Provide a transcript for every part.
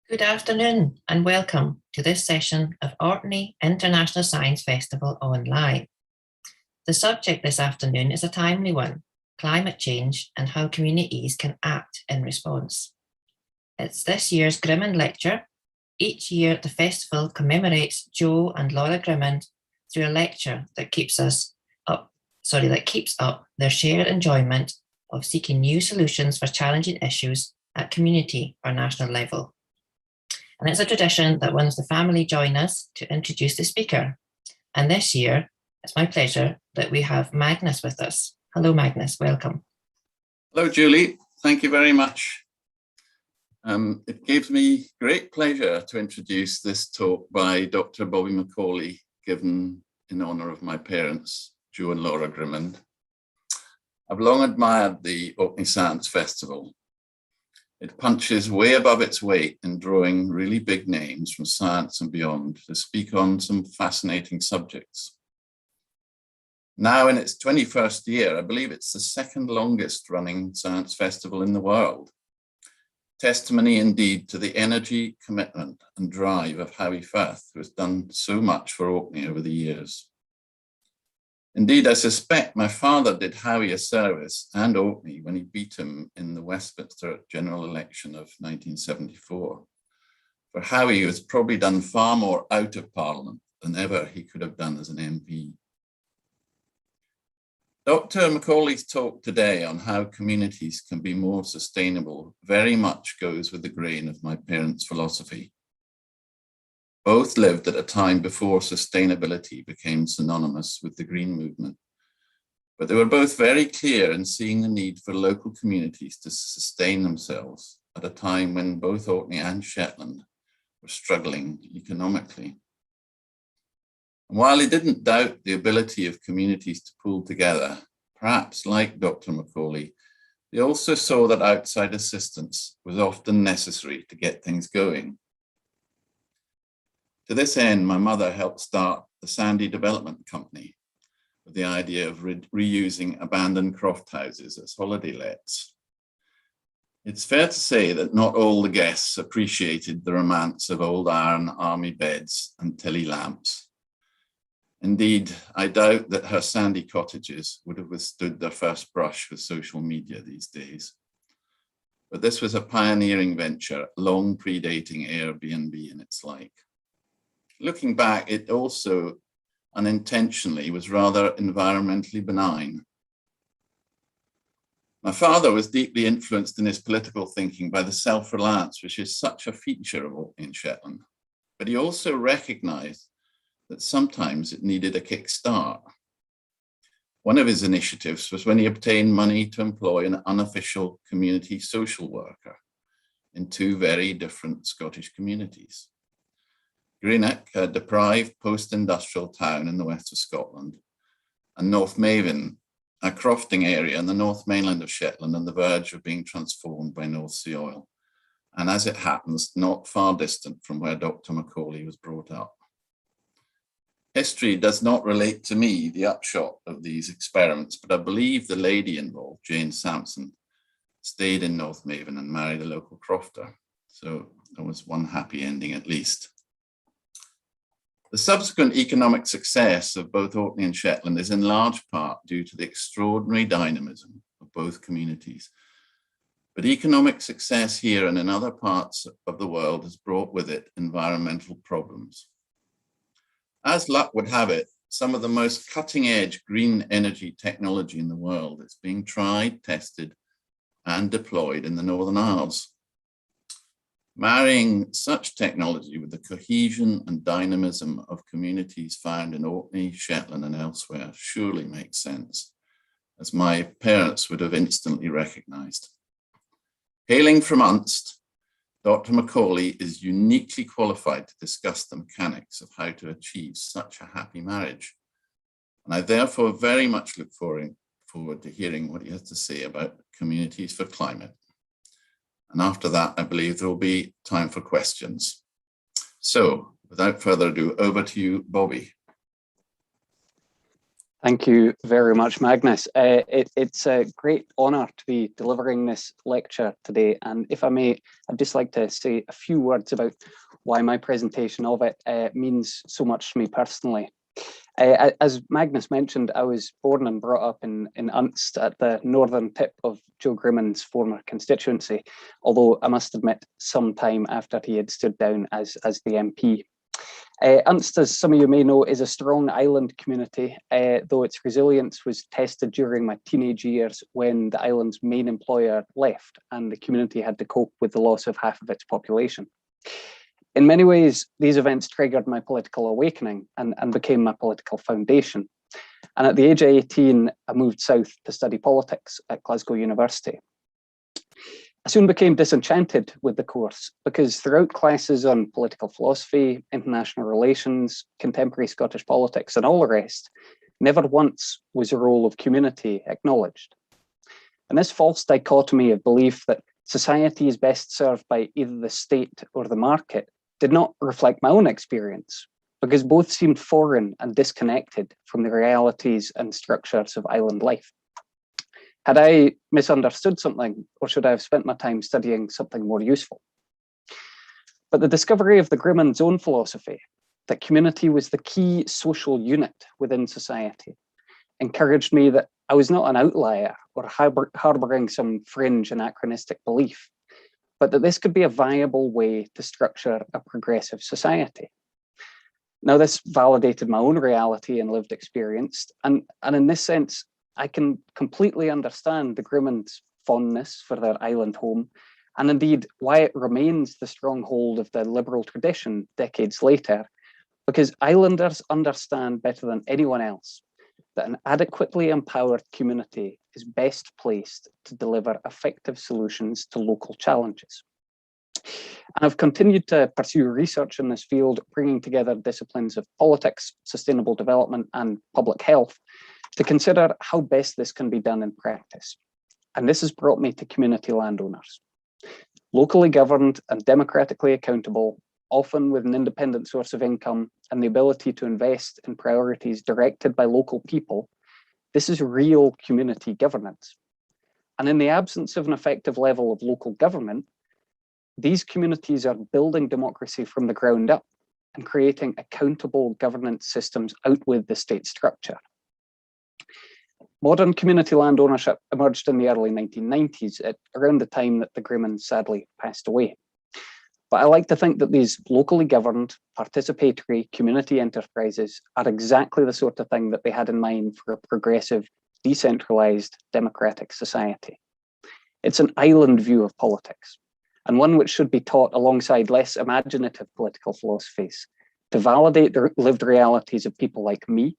Good afternoon and welcome to this session of Orkney International Science Festival Online. The subject this afternoon is a timely one: climate change and how communities can act in response. It's this year's Grimmond lecture. Each year the festival commemorates Joe and Laura Grimmond through a lecture that keeps up their shared enjoyment of seeking new solutions for challenging issues at community or national level. And it's a tradition that once the family join us to introduce the speaker. And this year, it's my pleasure that we have Magnus with us. Hello, Magnus, welcome. Hello, Julie. Thank you very much. It gives me great pleasure to introduce this talk by Dr. Bobby Macaulay, given in honour of my parents, Joe and Laura Grimmond. I've long admired the Orkney Science Festival. It punches way above its weight in drawing really big names from science and beyond to speak on some fascinating subjects. Now in its 21st year, I believe it's the second longest running science festival in the world. Testimony indeed to the energy, commitment and drive of Howie Firth, who has done so much for Orkney over the years. Indeed, I suspect my father did Howie a service and Orkney when he beat him in the Westminster general election of 1974. For Howie has probably done far more out of Parliament than ever he could have done as an MP. Dr. Macaulay's talk today on how communities can be more sustainable very much goes with the grain of my parents' philosophy. Both lived at a time before sustainability became synonymous with the Green movement, but they were both very clear in seeing the need for local communities to sustain themselves at a time when both Orkney and Shetland were struggling economically. And while they didn't doubt the ability of communities to pull together, perhaps like Dr. Macaulay, they also saw that outside assistance was often necessary to get things going. To this end, my mother helped start the Sandy Development Company with the idea of reusing abandoned croft houses as holiday lets. It's fair to say that not all the guests appreciated the romance of old iron army beds and tilly lamps. Indeed, I doubt that her sandy cottages would have withstood their first brush with social media these days. But this was a pioneering venture, long predating Airbnb and its like. Looking back, it also unintentionally was rather environmentally benign. My father was deeply influenced in his political thinking by the self-reliance, which is such a feature of Orkney and Shetland. But he also recognized that sometimes it needed a kickstart. One of his initiatives was when he obtained money to employ an unofficial community social worker in two very different Scottish communities. Greenock, a deprived post-industrial town in the west of Scotland, and North Maven, a crofting area in the North Mainland of Shetland on the verge of being transformed by North Sea oil, and as it happens, not far distant from where Dr. Macaulay was brought up. History does not relate to me the upshot of these experiments, but I believe the lady involved, Jane Sampson, stayed in North Maven and married a local crofter. So there was one happy ending at least. The subsequent economic success of both Orkney and Shetland is in large part due to the extraordinary dynamism of both communities. But economic success here and in other parts of the world has brought with it environmental problems. As luck would have it, some of the most cutting-edge green energy technology in the world is being tried, tested, and deployed in the Northern Isles. Marrying such technology with the cohesion and dynamism of communities found in Orkney, Shetland and elsewhere surely makes sense, as my parents would have instantly recognised. Hailing from Unst, Dr. Macaulay is uniquely qualified to discuss the mechanics of how to achieve such a happy marriage. And I therefore very much look forward to hearing what he has to say about communities for climate. And after that, I believe there will be time for questions. So without further ado, over to you, Bobby. Thank you very much, Magnus. It's a great honour to be delivering this lecture today. And if I may, I'd just like to say a few words about why my presentation of it means so much to me personally. As Magnus mentioned, I was born and brought up in Unst at the northern tip of Joe Grimmond's former constituency, although I must admit some time after he had stood down as the MP. Unst, as some of you may know, is a strong island community, though its resilience was tested during my teenage years when the island's main employer left and the community had to cope with the loss of half of its population. In many ways, these events triggered my political awakening and became my political foundation. And at the age of 18, I moved south to study politics at Glasgow University. I soon became disenchanted with the course because throughout classes on political philosophy, international relations, contemporary Scottish politics, and all the rest, never once was the role of community acknowledged. And this false dichotomy of belief that society is best served by either the state or the market did not reflect my own experience, because both seemed foreign and disconnected from the realities and structures of island life. Had I misunderstood something, or should I have spent my time studying something more useful? But the discovery of the Grimmond's own philosophy, that community was the key social unit within society, encouraged me that I was not an outlier or harbouring some fringe anachronistic belief, but that this could be a viable way to structure a progressive society. Now, this validated my own reality and lived experience, and in this sense, I can completely understand the Grimmond's fondness for their island home, and indeed why it remains the stronghold of the liberal tradition decades later, because islanders understand better than anyone else that an adequately empowered community is best placed to deliver effective solutions to local challenges. And I've continued to pursue research in this field, bringing together disciplines of politics, sustainable development, and public health to consider how best this can be done in practice. And this has brought me to community landowners. Locally governed and democratically accountable, often with an independent source of income and the ability to invest in priorities directed by local people, this is real community governance. And in the absence of an effective level of local government, these communities are building democracy from the ground up and creating accountable governance systems out with the state structure. Modern community land ownership emerged in the early 1990s, at around the time that the Grimmond sadly passed away. But I like to think that these locally governed, participatory community enterprises are exactly the sort of thing that they had in mind for a progressive, decentralized, democratic society. It's an island view of politics, and one which should be taught alongside less imaginative political philosophies to validate the lived realities of people like me,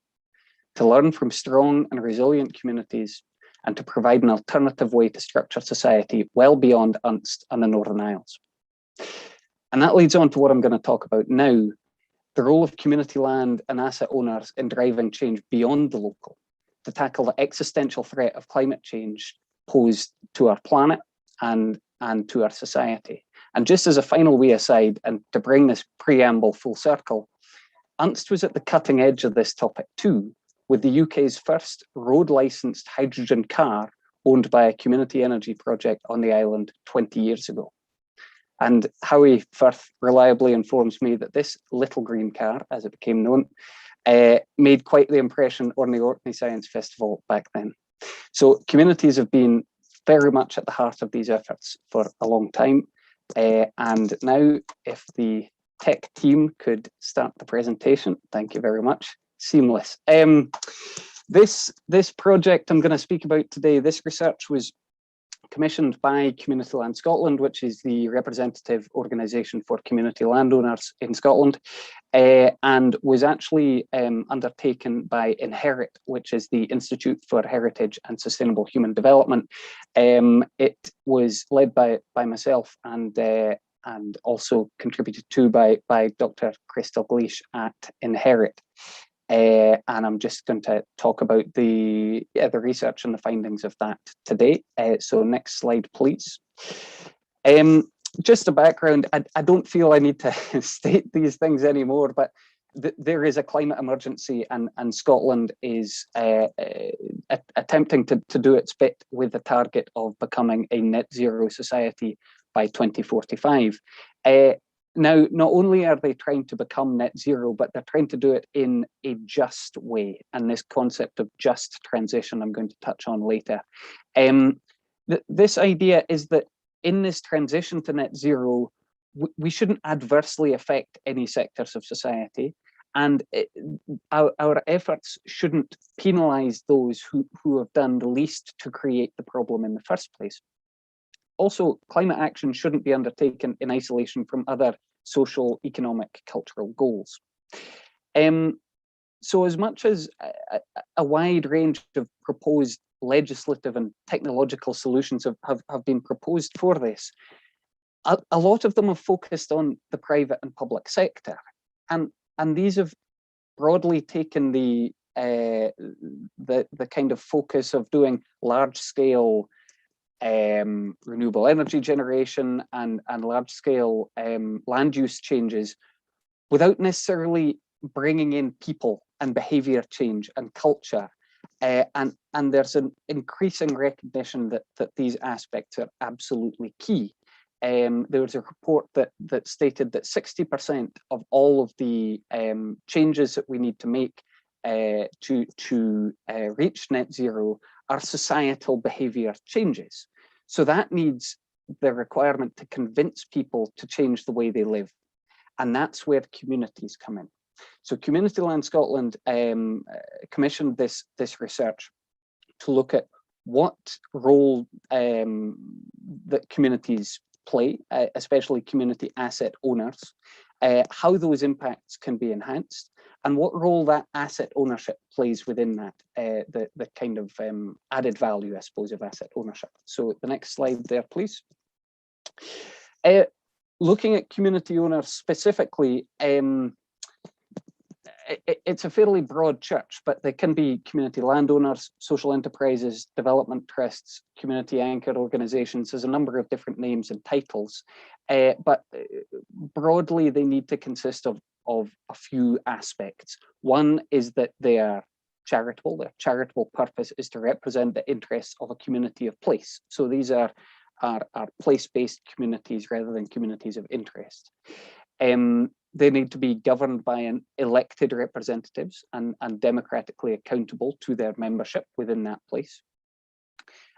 to learn from strong and resilient communities, and to provide an alternative way to structure society well beyond Unst and the Northern Isles. And that leads on to what I'm going to talk about now, the role of community land and asset owners in driving change beyond the local, to tackle the existential threat of climate change posed to our planet and to our society. And just as a final wee aside, and to bring this preamble full circle, Unst was at the cutting edge of this topic too, with the UK's first road-licensed hydrogen car owned by a community energy project on the island 20 years ago. And Howie Firth reliably informs me that this little green car, as it became known, made quite the impression on the Orkney Science Festival back then. So communities have been very much at the heart of these efforts for a long time. And now, if the tech team could start the presentation, thank you very much. Seamless. This project I'm going to speak about today, this research was commissioned by Community Land Scotland, which is the representative organisation for community landowners in Scotland, and was actually undertaken by Inherit, which is the Institute for Heritage and Sustainable Human Development. It was led by myself and also contributed to by Dr Crystal Gleish at Inherit. And I'm just going to talk about the research and the findings of that today. So next slide, please. Just a background, I don't feel I need to state these things anymore, but there is a climate emergency, and Scotland is attempting to do its bit with the target of becoming a net zero society by 2045. Now, not only are they trying to become net zero, but they're trying to do it in a just way. And this concept of just transition, I'm going to touch on later. This idea is that in this transition to net zero, we shouldn't adversely affect any sectors of society. And our efforts shouldn't penalize those who have done the least to create the problem in the first place. Also, climate action shouldn't be undertaken in isolation from other social, economic, cultural goals. So as much as a wide range of proposed legislative and technological solutions have been proposed for this, a lot of them have focused on the private and public sector. And these have broadly taken the kind of focus of doing large-scale renewable energy generation and large-scale land use changes without necessarily bringing in people and behaviour change and culture. And there's an increasing recognition that these aspects are absolutely key. There was a report that stated that 60% of all of the changes that we need to make to reach net zero are societal behaviour changes. So that needs the requirement to convince people to change the way they live. And that's where communities come in. So Community Land Scotland commissioned this research to look at what role that communities play, especially community asset owners, how those impacts can be enhanced, and what role that asset ownership plays within that, the kind of added value, I suppose, of asset ownership. So the next slide there, please. Looking at community owners specifically, it's a fairly broad church, but they can be community landowners, social enterprises, development trusts, community anchor organizations. There's a number of different names and titles, but broadly they need to consist of a few aspects. One is that they are charitable. Their charitable purpose is to represent the interests of a community of place. So these are place-based communities rather than communities of interest. They need to be governed by an elected representatives and democratically accountable to their membership within that place.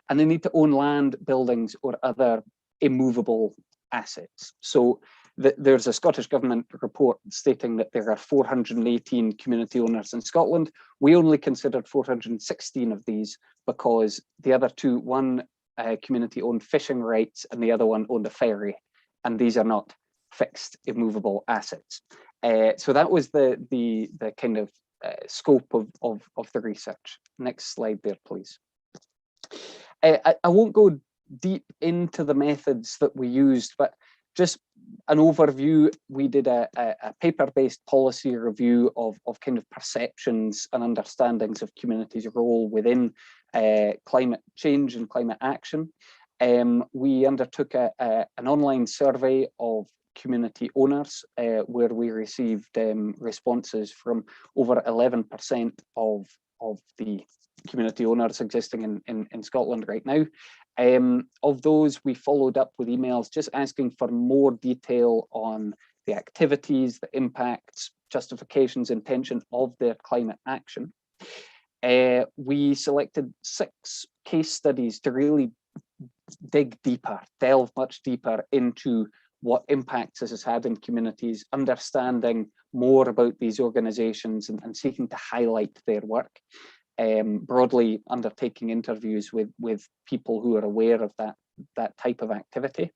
And they need to own land, buildings, or other immovable assets. So there's a Scottish Government report stating that there are 418 community owners in Scotland. We only considered 416 of these because the other two, one community owned fishing rights and the other one owned a ferry, and these are not fixed immovable assets. So that was the kind of scope of the research. Next slide there, please. I won't go deep into the methods that we used, but just an overview. We did a paper-based policy review of kind of perceptions and understandings of communities' role within climate change and climate action. We undertook an online survey of community owners where we received responses from over 11% of the community owners existing in Scotland right now. Of those, we followed up with emails just asking for more detail on the activities, the impacts, justifications, intention of their climate action. We selected 6 case studies to really dig deeper, delve much deeper into what impacts this has had in communities, understanding more about these organisations and seeking to highlight their work. Broadly undertaking interviews with people who are aware of that type of activity.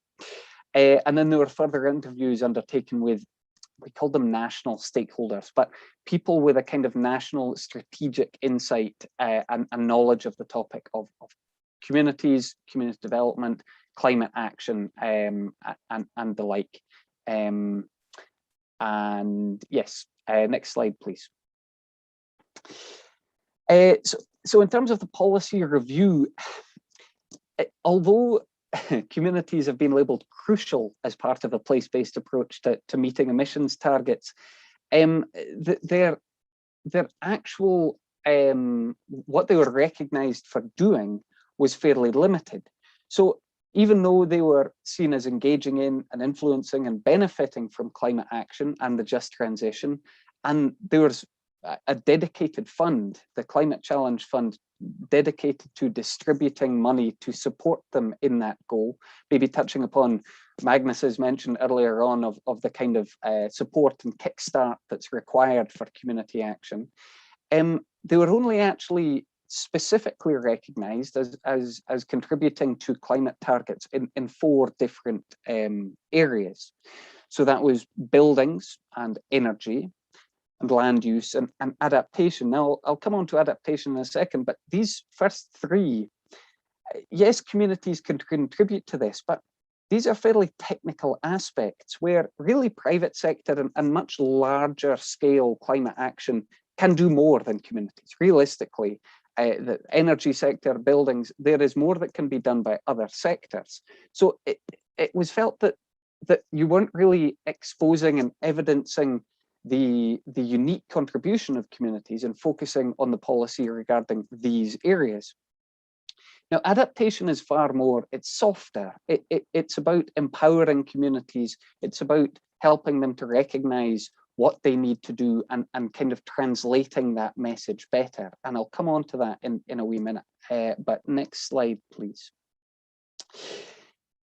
And then there were further interviews undertaken with, we call them national stakeholders, but people with a kind of national strategic insight and knowledge of the topic of communities, community development, climate action, and the like. And yes, next slide, please. So in terms of the policy review, although communities have been labelled crucial as part of a place-based approach to meeting emissions targets, their actual, what they were recognized for doing was fairly limited. So even though they were seen as engaging in and influencing and benefiting from climate action and the just transition, and there was a dedicated fund, the Climate Challenge Fund, dedicated to distributing money to support them in that goal, maybe touching upon Magnus's mention earlier on of the kind of support and kickstart that's required for community action. They were only actually specifically recognized as contributing to climate targets in 4 different areas. So that was buildings and energy and land use and adaptation. Now, I'll come on to adaptation in a second, but these first 3, yes, communities can contribute to this, but these are fairly technical aspects where really private sector and much larger scale climate action can do more than communities. Realistically, the energy sector, buildings, there is more that can be done by other sectors. So it was felt that you weren't really exposing and evidencing the unique contribution of communities and focusing on the policy regarding these areas. Now, adaptation is far more, it's softer. It's about empowering communities. It's about helping them to recognize what they need to do and kind of translating that message better. And I'll come on to that in a wee minute. But next slide, please.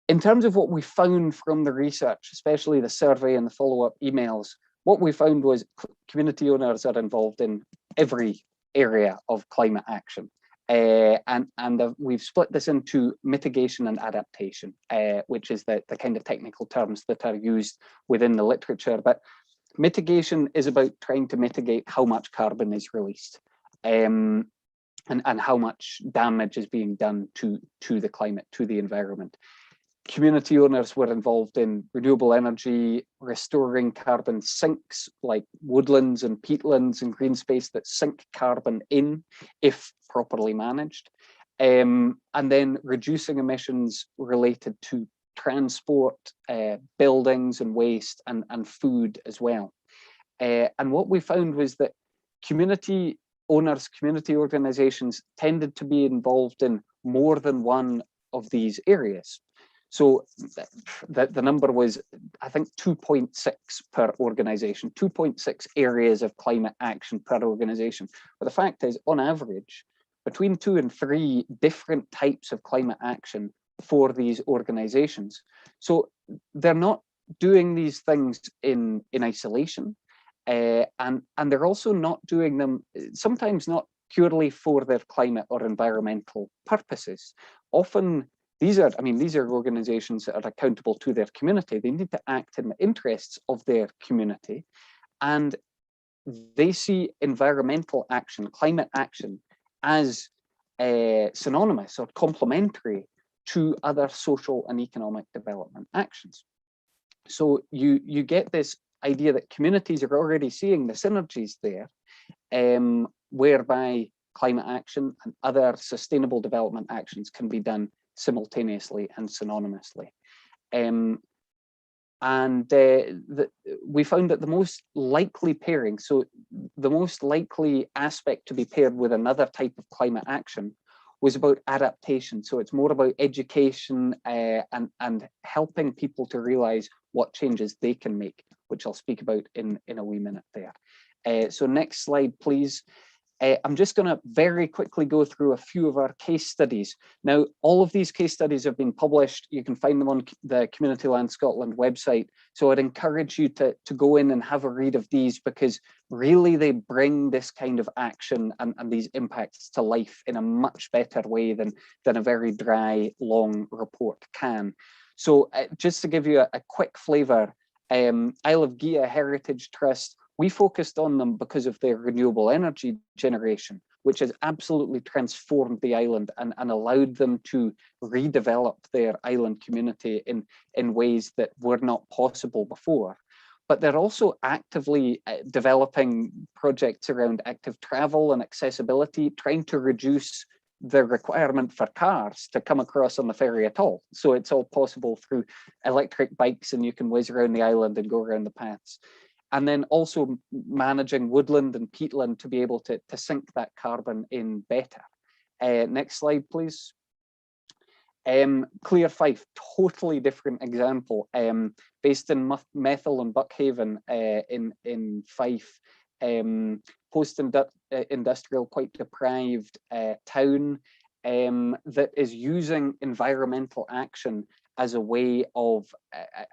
In terms of what we found from the research, especially the survey and the follow-up emails, what we found was community owners are involved in every area of climate action. We've split this into mitigation and adaptation, which is the kind of technical terms that are used within the literature. But mitigation is about trying to mitigate how much carbon is released and how much damage is being done to the climate, to the environment. Community owners were involved in renewable energy, restoring carbon sinks like woodlands and peatlands and green space that sink carbon in if properly managed, and then reducing emissions related to transport, buildings and waste and food as well. And what we found was that community owners, community organizations tended to be involved in more than one of these areas. So the number was, I think, 2.6 per organization, 2.6 areas of climate action per organization. But the fact is, on average, between 2 and 3 different types of climate action for these organizations. So they're not doing these things in isolation, and they're also not doing them, sometimes not purely for their climate or environmental purposes. Often, these are organizations that are accountable to their community. They need to act in the interests of their community, and they see environmental action, climate action, as synonymous or complementary to other social and economic development actions. So you get this idea that communities are already seeing the synergies there, whereby climate action and other sustainable development actions can be done simultaneously and synonymously. We found that the most likely pairing, so the most likely aspect to be paired with another type of climate action was about adaptation. So it's more about education and helping people to realize what changes they can make, which I'll speak about in a wee minute there. So next slide, please. I'm just going to very quickly go through a few of our case studies. Now, all of these case studies have been published. You can find them on the Community Land Scotland website. So I'd encourage you to go in and have a read of these, because really they bring this kind of action and these impacts to life in a much better way than a very dry, long report can. So just to give you a quick flavour, Isle of Gia Heritage Trust, we focused on them because of their renewable energy generation, which has absolutely transformed the island and allowed them to redevelop their island community in ways that were not possible before. But they're also actively developing projects around active travel and accessibility, trying to reduce the requirement for cars to come across on the ferry at all. So it's all possible through electric bikes, and you can whiz around the island and go around the paths. and then also managing woodland and peatland to be able to sink that carbon in better. Next slide, please. Clear Fife, totally different example, based in Methil and Buckhaven in Fife, post-industrial, quite deprived town that is using environmental action as a way of,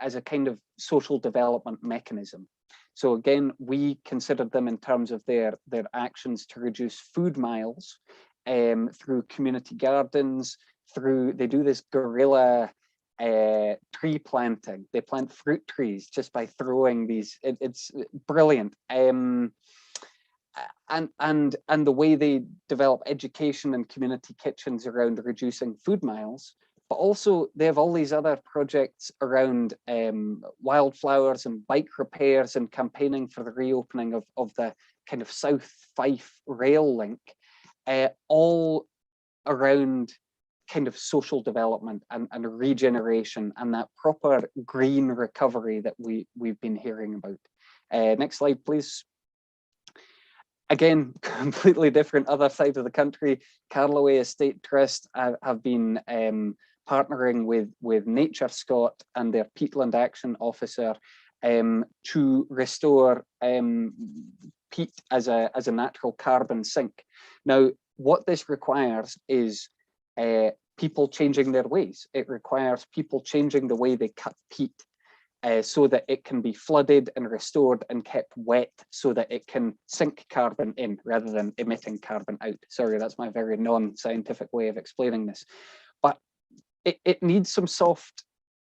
as a kind of social development mechanism. So again, we considered them in terms of their actions to reduce food miles through community gardens, they do this guerrilla tree planting. They plant fruit trees just by throwing these, it's brilliant. And the way they develop education and community kitchens around reducing food miles, but also they have all these other projects around wildflowers and bike repairs and campaigning for the reopening of the kind of South Fife rail link, all around kind of social development and regeneration and that proper green recovery that we've been hearing about. Next slide, please. Again, completely different other side of the country. Carloway Estate Trust have been partnering with Nature Scott and their Peatland Action Officer to restore peat as a natural carbon sink. Now, what this requires is people changing their ways. It requires people changing the way they cut peat so that it can be flooded and restored and kept wet so that it can sink carbon in rather than emitting carbon out. Sorry, that's my very non-scientific way of explaining this. But it needs some soft,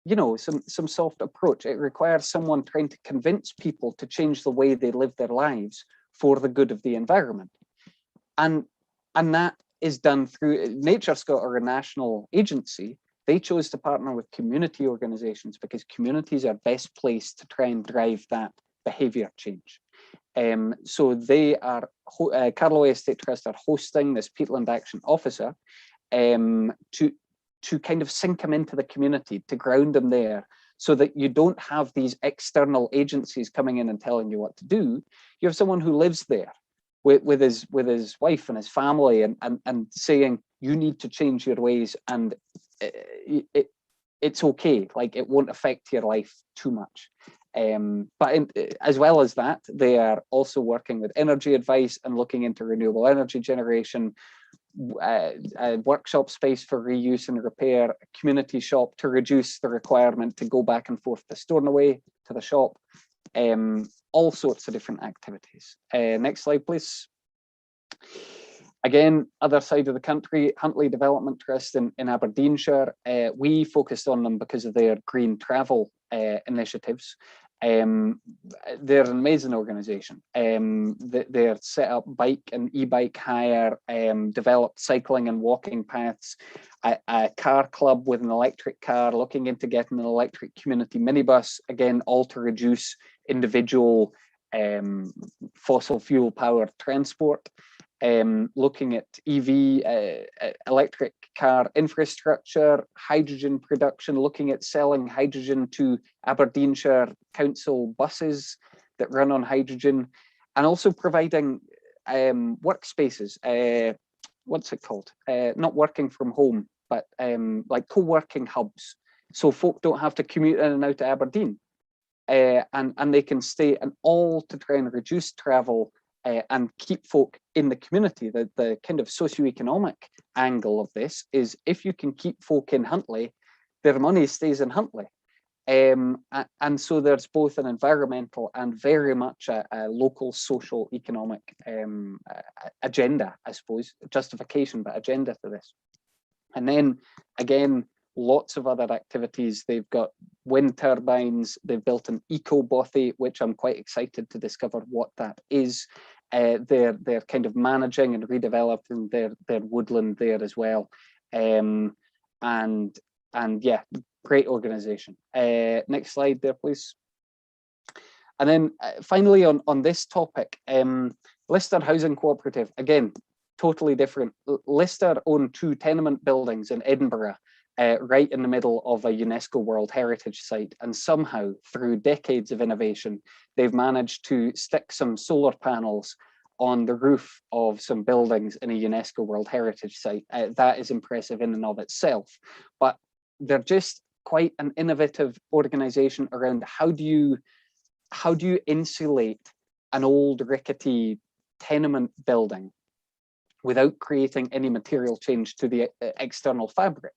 some soft approach. It requires someone trying to convince people to change the way they live their lives for the good of the environment. And that is done through Nature Scott, or a national agency. They chose to partner with community organizations because communities are best placed to try and drive that behavior change. So they are, Carloway Estate Trust are hosting this Peatland Action Officer to kind of sink them into the community, to ground them there, so that you don't have these external agencies coming in and telling you what to do. You have someone who lives there with his wife and his family and saying, you need to change your ways, and it's okay, like it won't affect your life too much. But as well as that, they are also working with energy advice and looking into renewable energy generation, a workshop space for reuse and repair, a community shop to reduce the requirement to go back and forth to Stornoway to the shop, all sorts of different activities. Next slide, please. Again, other side of the country, Huntly Development Trust in Aberdeenshire. We focused on them because of their green travel initiatives. They're an amazing organisation. They're set up bike and e-bike hire, developed cycling and walking paths, a car club with an electric car, looking into getting an electric community minibus, again, all to reduce individual fossil fuel powered transport. Looking at EV, electric car infrastructure, hydrogen production, looking at selling hydrogen to Aberdeenshire Council buses that run on hydrogen, and also providing workspaces, what's it called? Not working from home, but like co-working hubs. So folk don't have to commute in and out to Aberdeen, and they can stay, and all to try and reduce travel and keep folk in the community. The kind of socioeconomic angle of this is, if you can keep folk in Huntly, their money stays in Huntly. And so there's both an environmental and very much a local social economic agenda, I suppose, justification, but agenda to this. And then again, lots of other activities. They've got wind turbines. They've built an eco-bothy, which I'm quite excited to discover what that is. They're kind of managing and redeveloping their woodland there as well. And yeah, great organization. Next slide there, please. And then finally on this topic, Lister Housing Cooperative, again, totally different. Lister own 2 tenement buildings in Edinburgh, right in the middle of a UNESCO World Heritage Site. And somehow, through decades of innovation, they've managed to stick some solar panels on the roof of some buildings in a UNESCO World Heritage Site. That is impressive in and of itself. But they're just quite an innovative organization around how do you insulate an old rickety tenement building without creating any material change to the external fabric.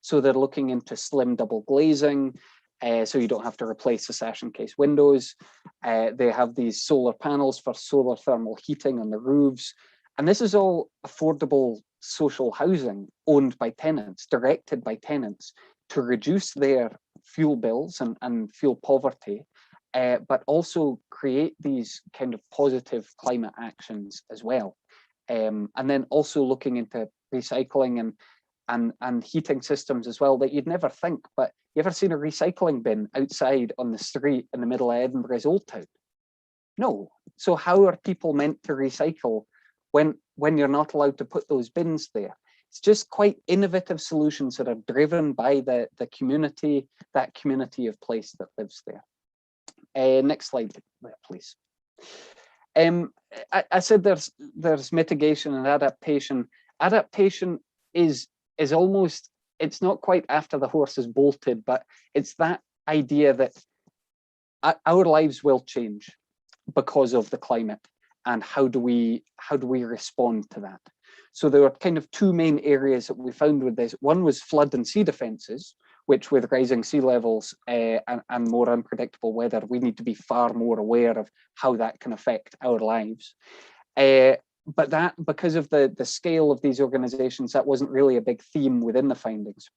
So they're looking into slim double glazing, so you don't have to replace the sash and case windows. They have these solar panels for solar thermal heating on the roofs. And this is all affordable social housing owned by tenants, directed by tenants to reduce their fuel bills and fuel poverty, but also create these kind of positive climate actions as well. And then also looking into recycling and heating systems as well that you'd never think. But you ever seen a recycling bin outside on the street in the middle of Edinburgh's Old Town? No. So how are people meant to recycle when you're not allowed to put those bins there? It's just quite innovative solutions that are driven by the community, that community of place that lives there. Next slide, please. I said there's mitigation and adaptation. Adaptation is almost, it's not quite after the horse is bolted, but it's that idea that our lives will change because of the climate, and how do we respond to that? So there are kind of two main areas that we found with this. One was flood and sea defences, which with rising sea levels and more unpredictable weather, we need to be far more aware of how that can affect our lives. But that, because of the scale of these organizations, that wasn't really a big theme within the findings.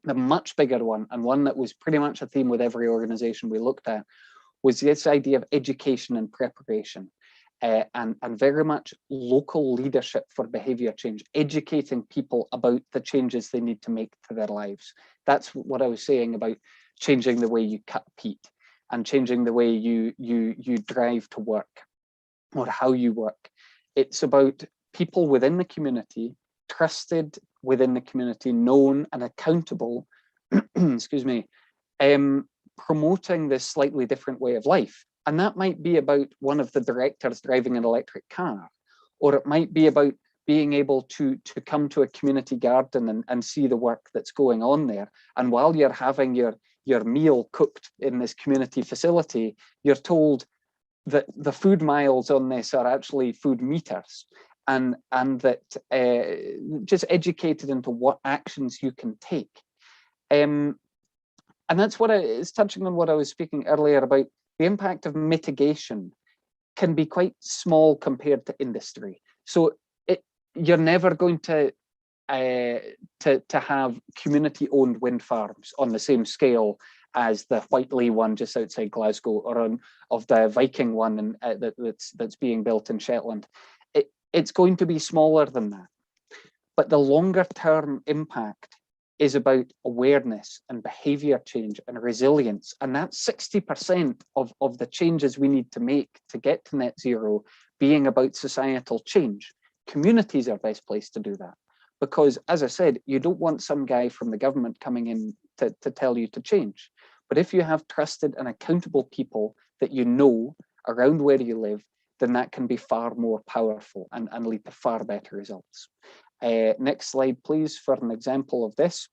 The much bigger one, and one that was pretty much a theme with every organization we looked at, was this idea of education and preparation. And very much local leadership for behavior change, educating people about the changes they need to make to their lives. That's what I was saying about changing the way you cut peat and changing the way you drive to work or how you work. It's about people within the community, trusted within the community, known and accountable, excuse me, promoting this slightly different way of life. And that might be about one of the directors driving an electric car, or it might be about being able to come to a community garden and see the work that's going on there. And while you're having your meal cooked in this community facility, you're told that the food miles on this are actually food meters, and that just educated into what actions you can take. And that's what it's touching on what I was speaking earlier about. The impact of mitigation can be quite small compared to industry. So you're never going to have community-owned wind farms on the same scale as the Whiteley one just outside Glasgow, or of the Viking one that's being built in Shetland. It's going to be smaller than that. But the longer-term impact is about awareness and behavior change and resilience. And that's 60% of the changes we need to make to get to net zero being about societal change. Communities are best placed to do that. Because as I said, you don't want some guy from the government coming in to tell you to change. But if you have trusted and accountable people that you know around where you live, then that can be far more powerful and lead to far better results. Next slide, please, for an example of this.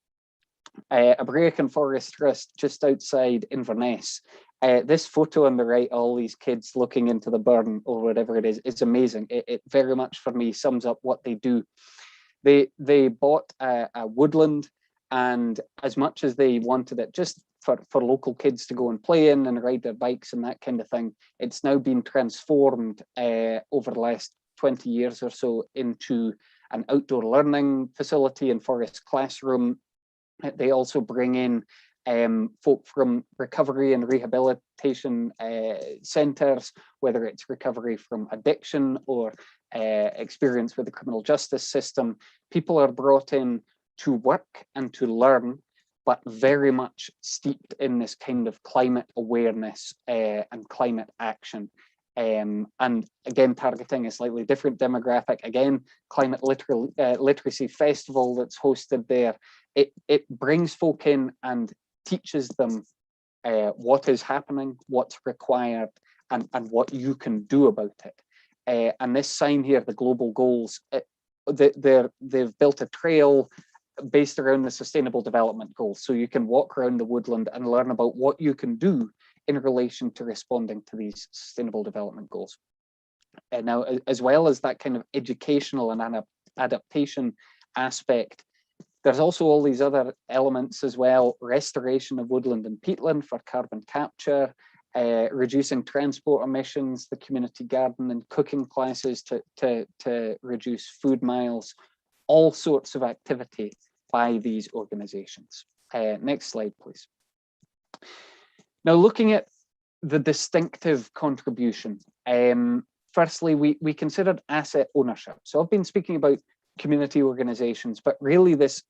A break in Forest Trust just outside Inverness. This photo on the right, all these kids looking into the burn or whatever it is amazing. It very much for me sums up what they do. They bought a woodland, and as much as they wanted it just for local kids to go and play in and ride their bikes and that kind of thing, it's now been transformed over the last 20 years or so into an outdoor learning facility and forest classroom. They also bring in folk from recovery and rehabilitation centres, whether it's recovery from addiction or experience with the criminal justice system. People are brought in to work and to learn, but very much steeped in this kind of climate awareness and climate action. And again, targeting a slightly different demographic. Again, climate literacy festival that's hosted there. it brings folk in and teaches them what is happening, what's required, and what you can do about it. And this sign here, the global goals, they've built a trail based around the Sustainable Development Goals. So you can walk around the woodland and learn about what you can do in relation to responding to these Sustainable Development Goals. And now, as well as that kind of educational and adaptation aspect, there's also all these other elements as well: restoration of woodland and peatland for carbon capture, reducing transport emissions, the community garden and cooking classes to reduce food miles, all sorts of activity by these organizations. Next slide, please. Now, looking at the distinctive contribution, firstly, we considered asset ownership. So I've been speaking about community organizations, but really this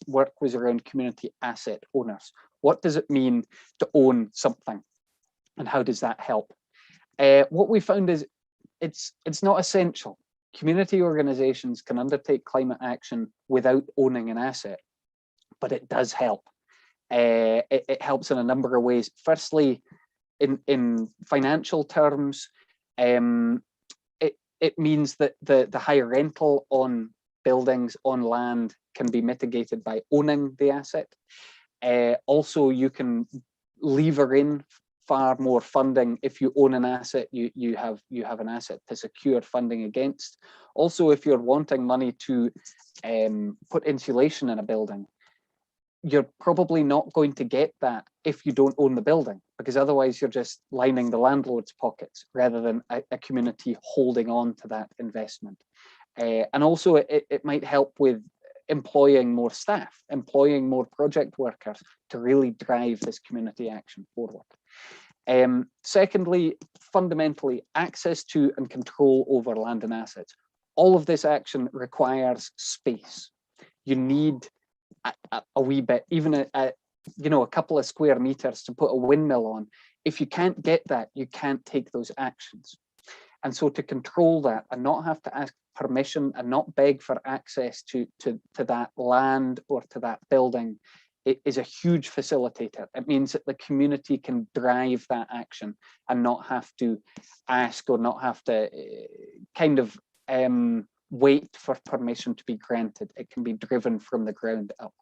work was around community asset owners. What does it mean to own something, and how does that help? What we found is it's not essential. Community organizations can undertake climate action without owning an asset, but it does help. It helps in a number of ways. Firstly, in financial terms, it means that the higher rental on buildings on land can be mitigated by owning the asset. Also, you can lever in far more funding if you own an asset. You have an asset to secure funding against. Also, if you're wanting money to put insulation in a building, you're probably not going to get that if you don't own the building, because otherwise you're just lining the landlord's pockets rather than a community holding on to that investment. And also it might help with employing more staff, employing more project workers to really drive this community action forward. Secondly, fundamentally, access to and control over land and assets. All of this action requires space. You need a wee bit, even a couple of square meters to put a windmill on. If you can't get that, you can't take those actions. And so to control that and not have to ask permission and not beg for access to that land or to that building, it is a huge facilitator. It means that the community can drive that action and not have to ask or not have to kind of wait for permission to be granted. It can be driven from the ground up.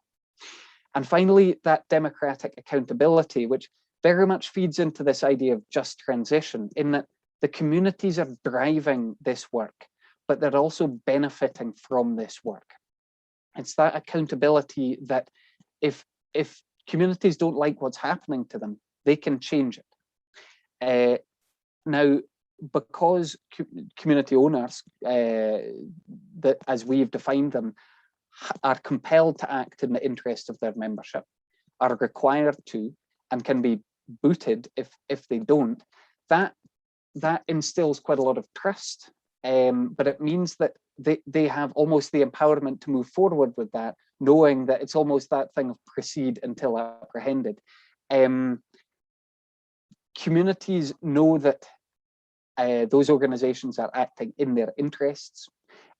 And finally, that democratic accountability, which very much feeds into this idea of just transition, in that the communities are driving this work, but they're also benefiting from this work. It's that accountability that if communities don't like what's happening to them, they can change it. Now, because community owners, that as we've defined them, are compelled to act in the interest of their membership, are required to, and can be booted if they don't, that instills quite a lot of trust, but it means that they have almost the empowerment to move forward with that, knowing that it's almost that thing of proceed until apprehended. Communities know that those organizations are acting in their interests,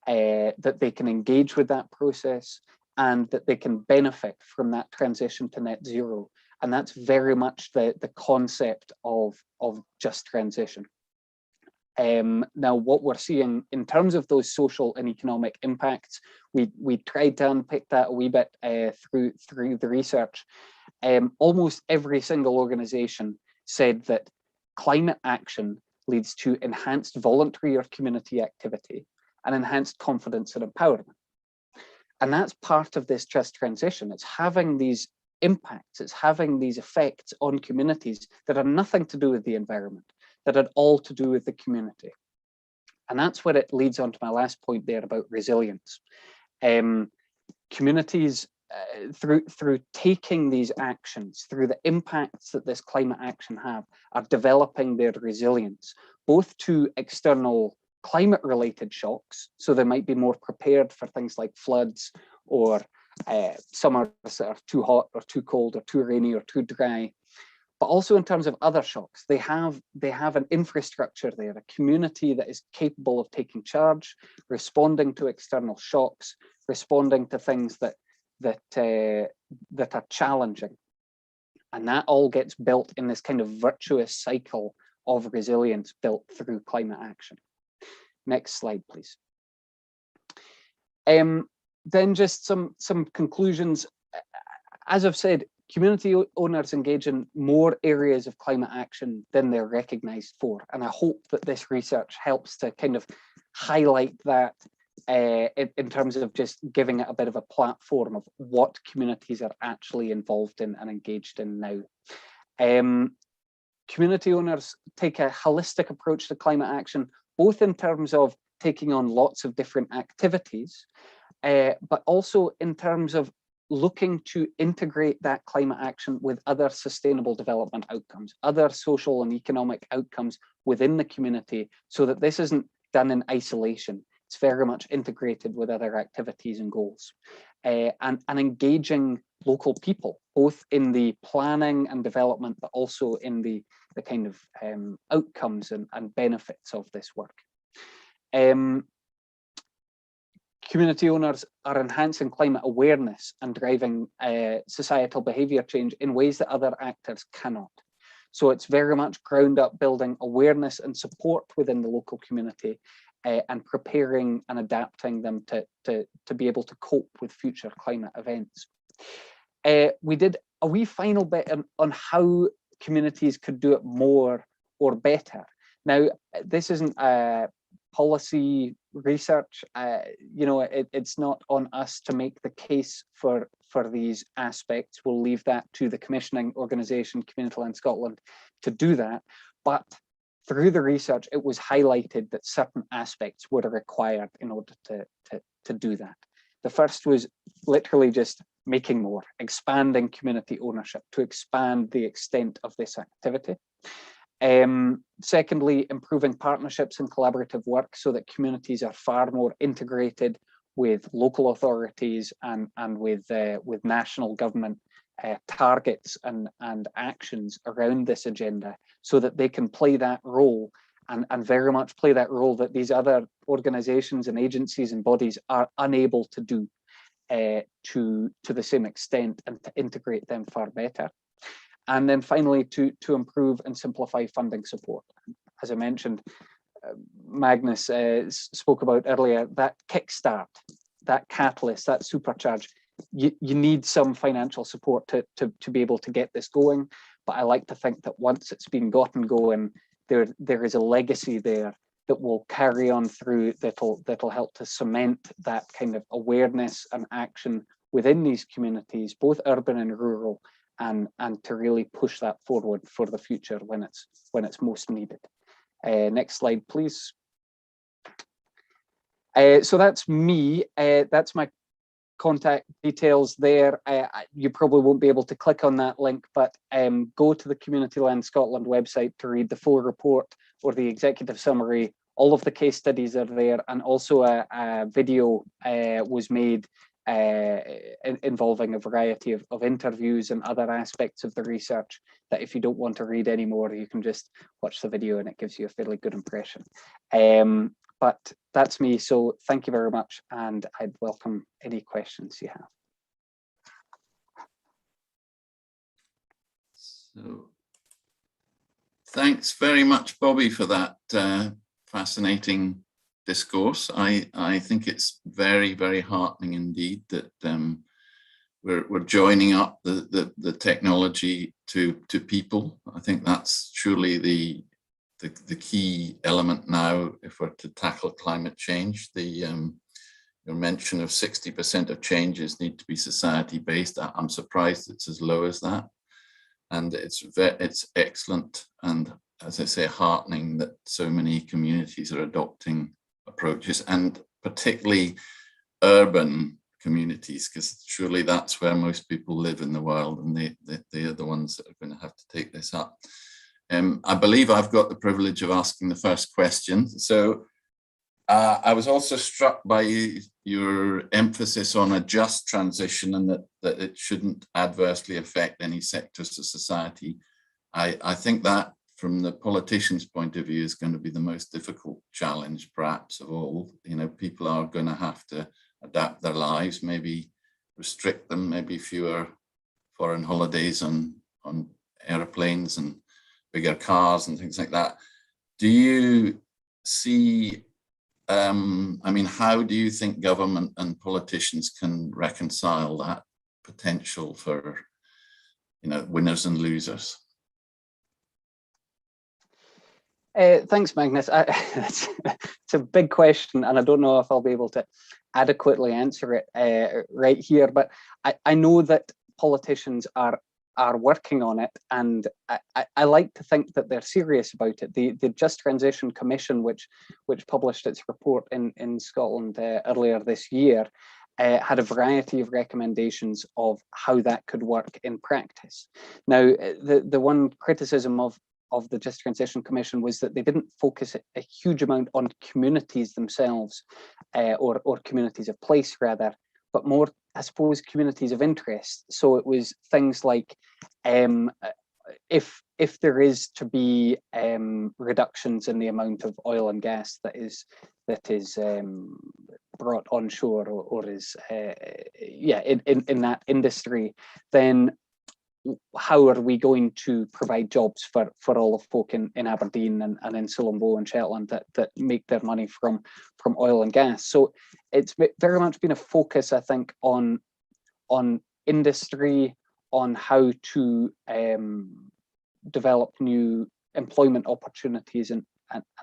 that they can engage with that process, and that they can benefit from that transition to net zero. And that's very much the concept of just transition. Now, what we're seeing in terms of those social and economic impacts, we tried to unpick that a wee bit through the research. Almost every single organization said that climate action leads to enhanced voluntary or community activity and enhanced confidence and empowerment. And that's part of this just transition. It's having these impacts, it's having these effects on communities that are nothing to do with the environment, that are all to do with the community. And that's where it leads on to my last point there about resilience. Communities, through taking these actions, through the impacts that this climate action have, are developing their resilience, both to external climate-related shocks, so they might be more prepared for things like floods or summers that are too hot or too cold or too rainy or too dry, but also in terms of other shocks. They have an infrastructure there, a community that is capable of taking charge, responding to external shocks, responding to things that that that are challenging. And that all gets built in this kind of virtuous cycle of resilience built through climate action. Next slide, please. Then just some conclusions. As I've said, community owners engage in more areas of climate action than they're recognised for. And I hope that this research helps to kind of highlight that in terms of just giving it a bit of a platform of what communities are actually involved in and engaged in now. Community owners take a holistic approach to climate action, both in terms of taking on lots of different activities, but also in terms of looking to integrate that climate action with other sustainable development outcomes, other social and economic outcomes within the community, so that this isn't done in isolation. It's very much integrated with other activities and goals, and engaging local people, both in the planning and development, but also in the kind of outcomes and benefits of this work. Community owners are enhancing climate awareness and driving societal behaviour change in ways that other actors cannot. So it's very much ground up building awareness and support within the local community, and preparing and adapting them to be able to cope with future climate events. We did a wee final bit on how communities could do it more or better. Now, this isn't policy research, you know, it's not on us to make the case for these aspects. We'll leave that to the commissioning organisation, Community Land Scotland, to do that. But through the research, it was highlighted that certain aspects were required in order to do that. The first was literally just making more, expanding community ownership to expand the extent of this activity. Secondly, improving partnerships and collaborative work so that communities are far more integrated with local authorities and with national government targets and actions around this agenda, so that they can play that role and very much play that role that these other organisations and agencies and bodies are unable to do to the same extent, and to integrate them far better. And then finally, to improve and simplify funding support. As I mentioned, Magnus spoke about earlier, that kickstart, that catalyst, that supercharge, you need some financial support to be able to get this going. But I like to think that once it's been gotten going, there is a legacy there that will carry on through, that'll help to cement that kind of awareness and action within these communities, both urban and rural, and to really push that forward for the future when it's most needed. Next slide, please. So that's me. That's my contact details there. You probably won't be able to click on that link, but go to the Community Land Scotland website to read the full report or the executive summary. All of the case studies are there, and also a video was made involving a variety of interviews and other aspects of the research, that if you don't want to read anymore, you can just watch the video and it gives you a fairly good impression. But that's me, so thank you very much, and I'd welcome any questions you have. So, thanks very much, Bobby, for that fascinating discourse. I think it's very, very heartening indeed that we're joining up the technology to people. I think that's truly the key element now if we're to tackle climate change. Your mention of 60% of changes need to be society-based. I'm surprised it's as low as that, and it's excellent, and as I say, heartening that so many communities are adopting approaches, and particularly urban communities, because surely that's where most people live in the world, and they are the ones that are going to have to take this up. I believe I've got the privilege of asking the first question. So I was also struck by your emphasis on a just transition, and that it shouldn't adversely affect any sectors of society. I think that from the politician's point of view is going to be the most difficult challenge perhaps of all. You know, people are going to have to adapt their lives, maybe restrict them, maybe fewer foreign holidays on airplanes and bigger cars and things like that. Do you see, I mean, how do you think government and politicians can reconcile that potential for, you know, winners and losers? Thanks, Magnus. It's a big question, and I don't know if I'll be able to adequately answer it right here, but I know that politicians are working on it, and I like to think that they're serious about it. The Just Transition Commission, which published its report in Scotland earlier this year, had a variety of recommendations of how that could work in practice. Now, the one criticism of the Just Transition Commission was that they didn't focus a huge amount on communities themselves, or communities of place rather, but more, I suppose, communities of interest. So it was things like, if there is to be reductions in the amount of oil and gas that is brought onshore or is in that industry, then how are we going to provide jobs for all of folk in Aberdeen and in Sullombo and Shetland that make their money from oil and gas? So it's very much been a focus, I think, on industry, on how to develop new employment opportunities and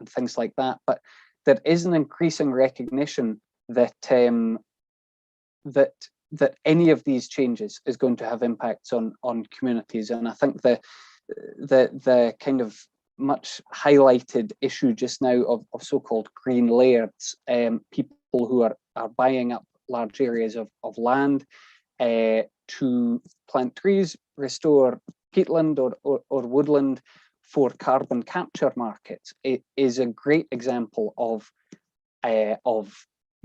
things like that. But there is an increasing recognition that that any of these changes is going to have impacts on communities. And I think the kind of much highlighted issue just now of so-called green lairds, people who are buying up large areas of land to plant trees, restore peatland or woodland for carbon capture markets. It is a great example of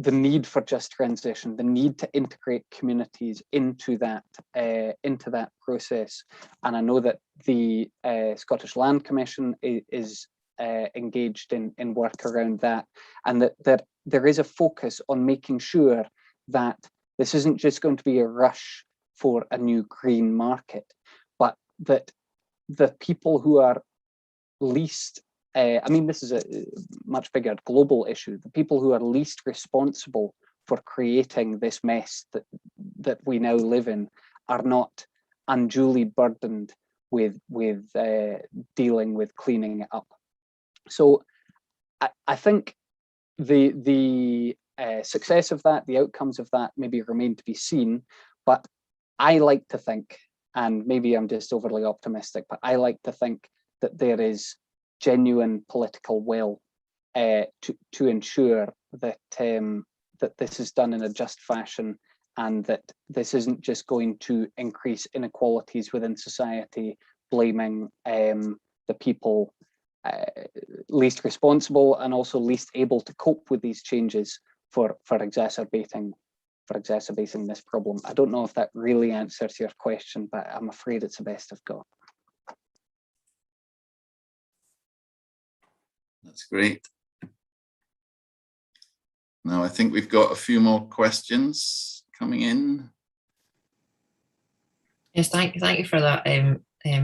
the need for just transition, the need to integrate communities into that process. And I know that the Scottish Land Commission is engaged in work around that, and that there is a focus on making sure that this isn't just going to be a rush for a new green market, but that the people who are least, I mean, this is a much bigger global issue. The people who are least responsible for creating this mess that we now live in are not unduly burdened with dealing with cleaning it up. So I think the success of that, the outcomes of that, maybe remain to be seen. But I like to think, and maybe I'm just overly optimistic, but I like to think that there is genuine political will to ensure that that this is done in a just fashion, and that this isn't just going to increase inequalities within society, blaming the people least responsible and also least able to cope with these changes for exacerbating this problem. I don't know if that really answers your question, but I'm afraid it's the best I've got. That's great. Now I think we've got a few more questions coming in. Yes, thank you for that,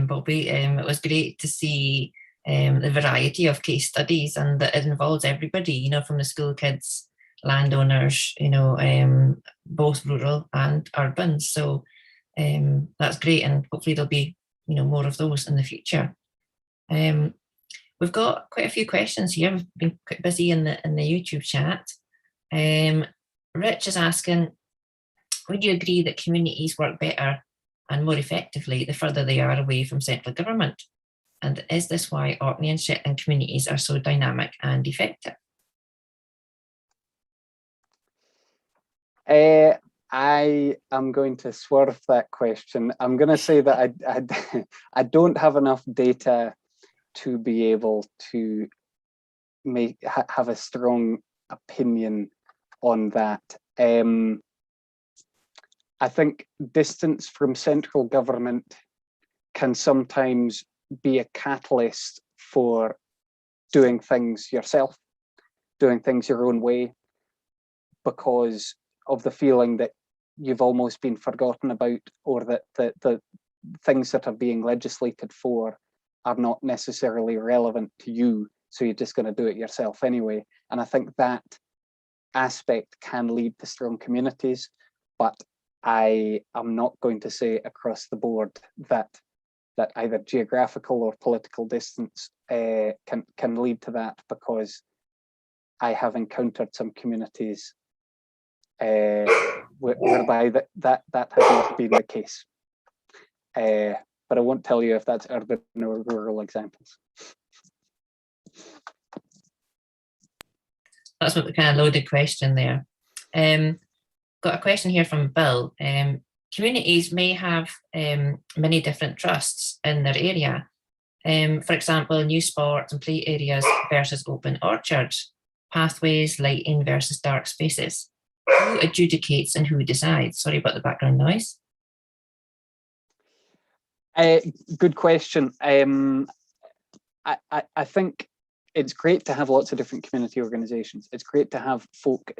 Bobby. It was great to see the variety of case studies, and that it involves everybody, you know, from the school kids, landowners, you know, both rural and urban. So that's great, and hopefully there'll be, you know, more of those in the future. We've got quite a few questions here. We've been quite busy in the YouTube chat. Rich is asking, would you agree that communities work better and more effectively the further they are away from central government? And is this why Orkney and Shetland communities are so dynamic and effective? I am going to swerve that question. I'm going to say that I don't have enough data to be able to have a strong opinion on that. I think distance from central government can sometimes be a catalyst for doing things yourself, doing things your own way, because of the feeling that you've almost been forgotten about, or that the things that are being legislated for are not necessarily relevant to you, so you're just going to do it yourself anyway. And I think that aspect can lead to strong communities, but I am not going to say across the board that either geographical or political distance can lead to that, because I have encountered some communities whereby that has not been the case. But I won't tell you if that's urban or rural examples. That's what the kind of loaded question there. Got a question here from Bill. Communities may have many different trusts in their area. For example, new sports and play areas versus open orchards, pathways, lighting versus dark spaces. Who adjudicates and who decides? Sorry about the background noise. Good question. I think it's great to have lots of different community organizations. It's great to have folk,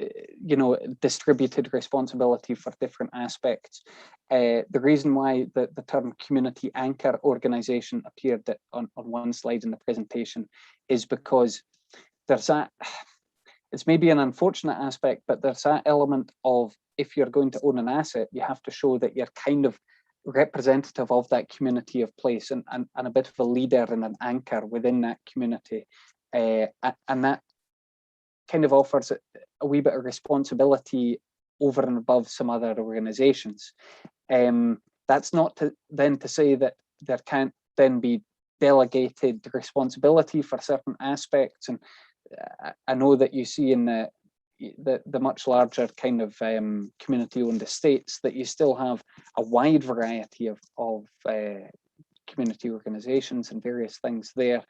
distributed responsibility for different aspects. The reason why the term community anchor organization appeared on one slide in the presentation is because there's that, it's maybe an unfortunate aspect, but there's that element of, if you're going to own an asset, you have to show that you're kind of representative of that community of place and a bit of a leader and an anchor within that community. And that kind of offers a wee bit of responsibility over and above some other organizations. That's not to say that there can't then be delegated responsibility for certain aspects. And I know that you see in the much larger kind of community-owned estates that you still have a wide variety of community organizations and various things there.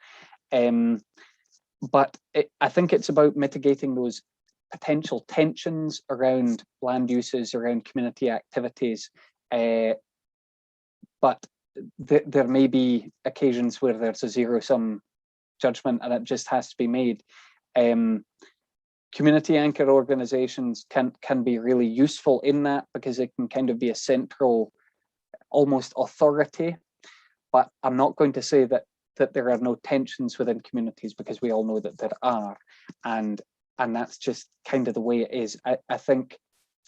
But I think it's about mitigating those potential tensions around land uses, around community activities. But there may be occasions where there's a zero-sum judgment and it just has to be made. Community anchor organizations can be really useful in that, because it can kind of be a central, almost authority. But I'm not going to say that there are no tensions within communities, because we all know that there are, and that's just kind of the way it is. I think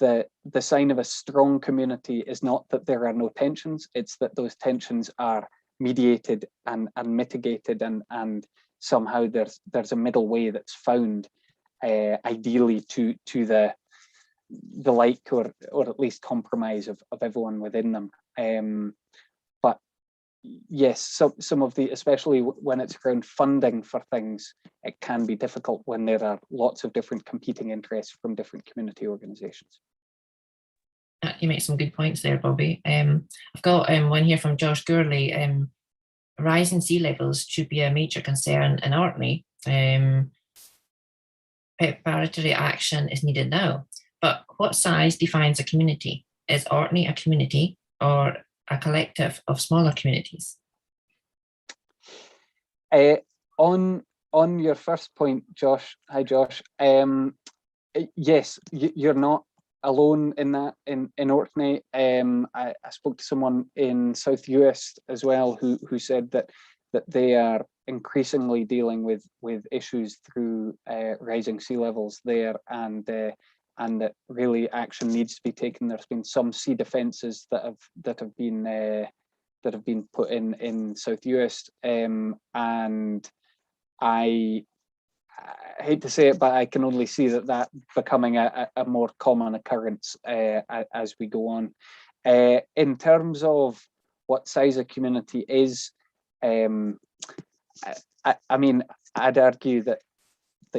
the sign of a strong community is not that there are no tensions, it's that those tensions are mediated and mitigated, and somehow there's a middle way that's found, ideally to the like, or at least compromise of everyone within them. But yes, some of the, especially when it's around funding for things, it can be difficult when there are lots of different competing interests from different community organizations. You make some good points there, Bobby. I've got one here from Josh Gurley. Rising sea levels should be a major concern in Orkney. Preparatory action is needed now. But what size defines a community? Is Orkney a community or a collective of smaller communities? On your first point, Josh, hi Josh, yes, you're not alone in that in Orkney. I spoke to someone in South US as well who said that they are increasingly dealing with issues through rising sea levels there, and that really action needs to be taken. There's been some sea defences that have been put in South US, and I hate to say it, but I can only see that becoming a more common occurrence as we go on. In terms of what size a community is, I mean, I'd argue that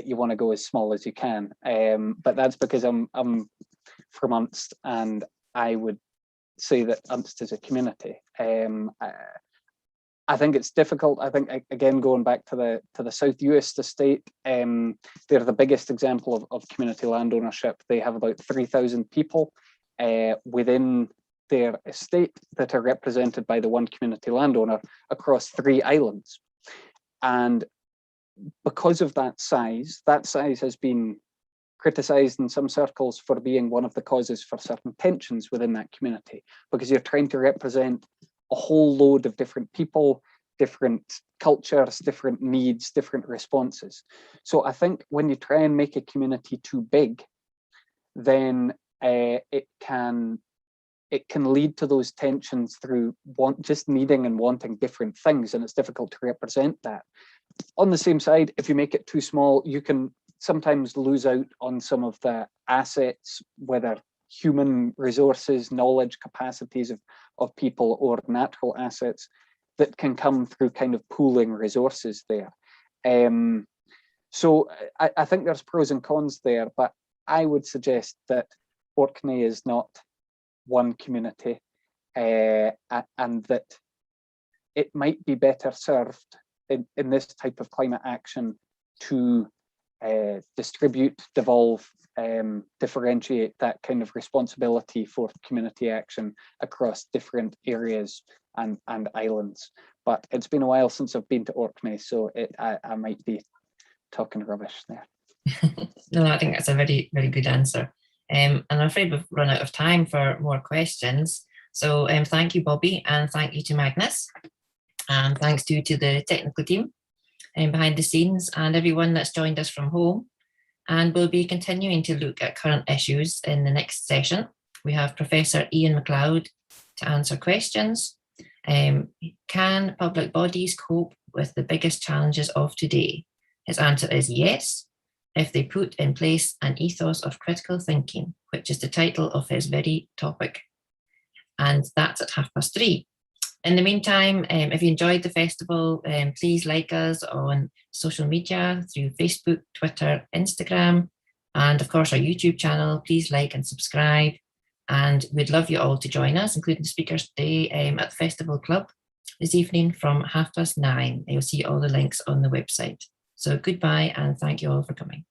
you want to go as small as you can, but that's because I'm from Unst, and I would say that Unst is a community. I think it's difficult. I think, again, going back to the South US estate, they're the biggest example of community land ownership. They have about 3,000 people within their estate that are represented by the one community landowner across 3 islands. And because of that size has been criticised in some circles for being one of the causes for certain tensions within that community, because you're trying to represent a whole load of different people, different cultures, different needs, different responses. So I think when you try and make a community too big, then it can lead to those tensions through just needing and wanting different things, and it's difficult to represent that. On the same side, if you make it too small, you can sometimes lose out on some of the assets, whether human resources, knowledge, capacities of people, or natural assets that can come through kind of pooling resources there. So I think there's pros and cons there, but I would suggest that Orkney is not one community, and that it might be better served in this type of climate action to distribute, devolve, differentiate that kind of responsibility for community action across different areas and islands. But it's been a while since I've been to Orkney, so I might be talking rubbish there. No, I think that's a very, very good answer. And I'm afraid we've run out of time for more questions. So thank you, Bobby, and thank you to Magnus. And thanks to the technical team behind the scenes and everyone that's joined us from home. And we'll be continuing to look at current issues in the next session. We have Professor Ian MacLeod to answer questions. Can public bodies cope with the biggest challenges of today? His answer is yes, if they put in place an ethos of critical thinking, which is the title of his very topic. And that's at 3:30. In the meantime, if you enjoyed the festival, please like us on social media through Facebook, Twitter, Instagram, and of course our YouTube channel. Please like and subscribe. And we'd love you all to join us, including the speakers today at the Festival Club this evening from 9:30. You'll see all the links on the website. So goodbye and thank you all for coming.